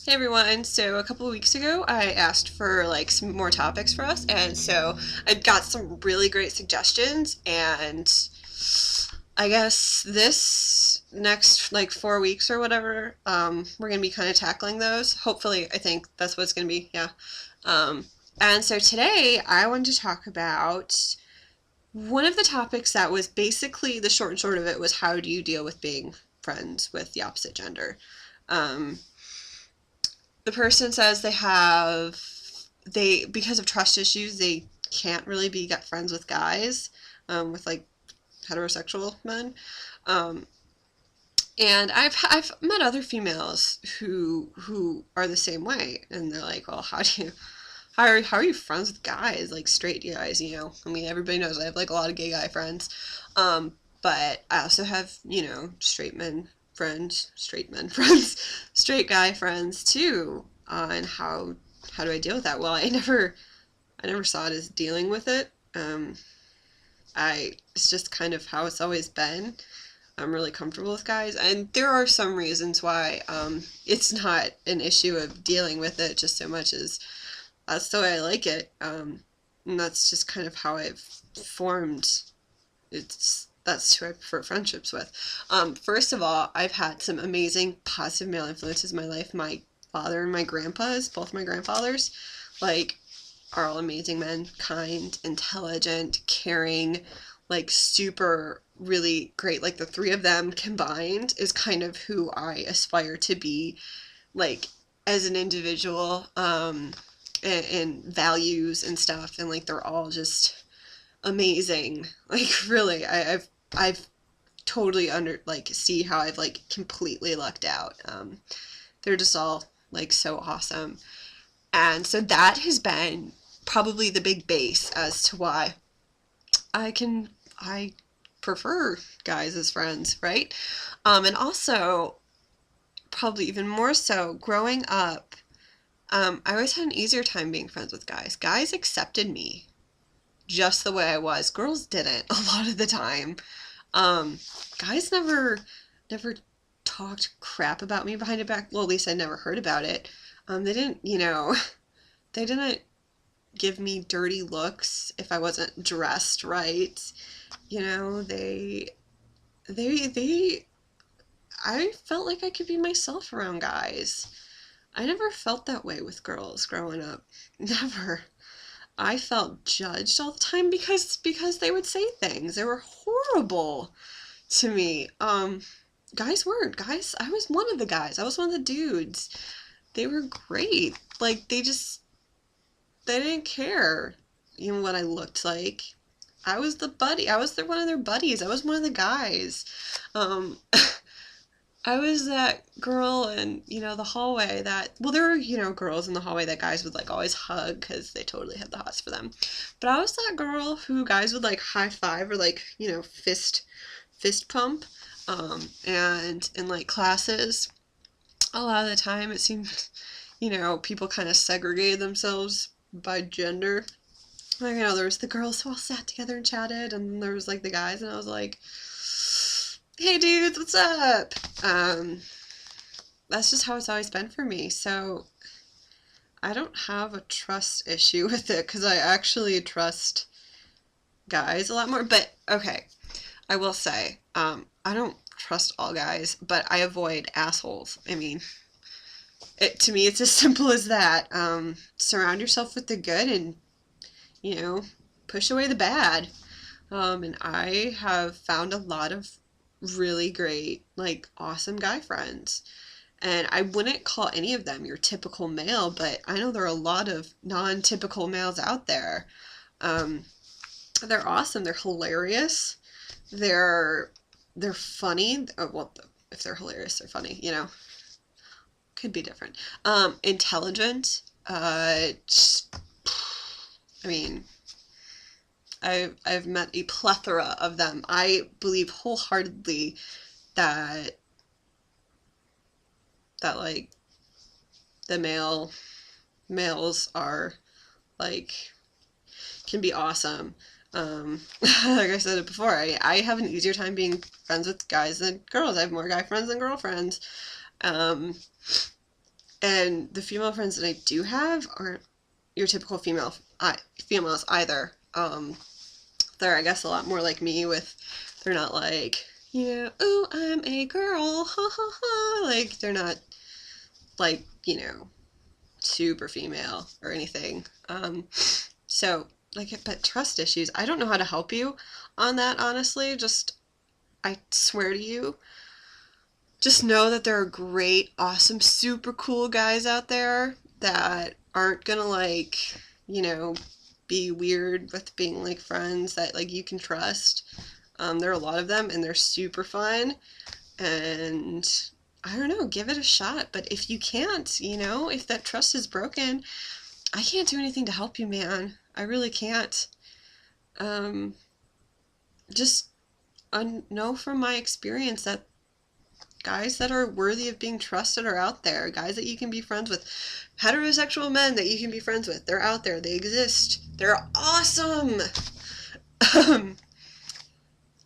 Hey everyone, so a couple of weeks ago I asked for like some more topics for us, and so I got some really great suggestions, and I guess this next like 4 weeks or whatever, we're gonna be kind of tackling those. Hopefully, I think that's what it's gonna be, yeah. Um, and so today I wanted to talk about one of the topics that was basically the short and short of it was how do you deal with being friends with the opposite gender? Um, the person says they because of trust issues they can't really be get friends with guys, with like heterosexual men, um, and I've met other females who are the same way, and they're like, well, how are you friends with guys, like straight guys, I mean, everybody knows I have like a lot of gay guy friends, but I also have, straight men friends, straight guy friends too. And how do I deal with that? Well, I never saw it as dealing with it. I It's just kind of how it's always been. I'm really comfortable with guys, and there are some reasons why it's not an issue of dealing with it just so much as that's the way I like it, and that's just kind of how I've formed. That's who I prefer friendships with. First of all, I've had some amazing positive male influences in my life. My father and my grandpas, both my grandfathers, like, are all amazing men, kind, intelligent, caring, like super really great. Like the three of them combined is kind of who I aspire to be, like as an individual, and values and stuff, and like they're all just amazing. Like really, I've totally under like see how I've like completely lucked out. They're just all like so awesome. And so that has been probably the big base as to why I prefer guys as friends, right? And also, probably even more so, growing up, I always had an easier time being friends with guys. Guys accepted me just the way I was. Girls didn't a lot of the time. Um, Guys never talked crap about me behind it back. Well, at least I never heard about it. They didn't, they didn't give me dirty looks if I wasn't dressed right. You know, they I felt like I could be myself around guys. I never felt that way with girls growing up. Never. I felt judged all the time because they would say things. They were horrible to me. Guys weren't. Guys, I was one of the guys. I was one of the dudes. They were great. Like they didn't care even what I looked like. I was the buddy. I was one of their buddies. I was one of the guys. Um, I was that girl in, the hallway that, well, there were, girls in the hallway that guys would like always hug because they totally had the hots for them. But I was that girl who guys would like high five or like, fist pump. And in like classes, a lot of the time it seemed, people kind of segregated themselves by gender. Like, there was the girls who all sat together and chatted, and then there was like the guys, and I was like, hey dudes, what's up? That's just how it's always been for me. So I don't have a trust issue with it because I actually trust guys a lot more. But okay, I will say, I don't trust all guys, but I avoid assholes. I mean, to me, it's as simple as that. Surround yourself with the good and, push away the bad. And I have found a lot of really great, like, awesome guy friends. And I wouldn't call any of them your typical male, but I know there are a lot of non-typical males out there. Um, they're awesome. They're hilarious. They're they're funny. Oh, well, if they're hilarious, they're funny. Could be different. Intelligent. I mean, I've met a plethora of them. I believe wholeheartedly that like the males are like can be awesome. Like I said it before, I have an easier time being friends with guys than girls. I have more guy friends than girlfriends. Um, And the female friends that I do have aren't your typical females either. They're, I guess, a lot more like me with, they're not like, oh, I'm a girl, ha ha ha. Like, they're not like, super female or anything. So, like, but trust issues, I don't know how to help you on that, honestly. Just, I swear to you, just know that there are great, awesome, super cool guys out there that aren't gonna, like, be weird with being, like, friends that, like, you can trust. There are a lot of them, and they're super fun, and I don't know, give it a shot. But if you can't, if that trust is broken, I can't do anything to help you, man. I really can't. Just know from my experience that guys that are worthy of being trusted are out there. Guys that you can be friends with. Heterosexual men that you can be friends with. They're out there. They exist. They're awesome.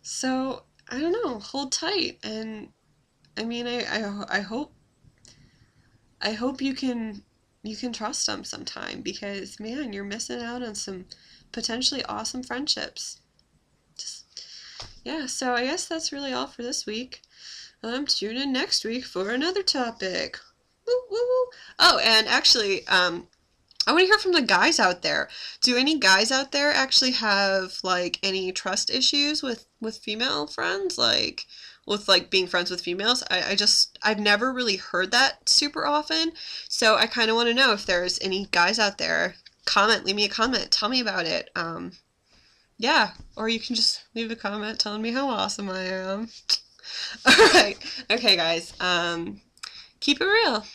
So, I don't know. Hold tight. And, I mean, I hope you can trust them sometime, because, man, you're missing out on some potentially awesome friendships. Just, yeah, so I guess that's really all for this week. Tune in next week for another topic. Woo, woo, woo. Oh, and actually, I want to hear from the guys out there. Do any guys out there actually have, like, any trust issues with female friends? Like, with, like, being friends with females? I've never really heard that super often. So I kind of want to know if there's any guys out there. Leave me a comment. Tell me about it. Yeah. Or you can just leave a comment telling me how awesome I am. All right. Okay, guys. Keep it real.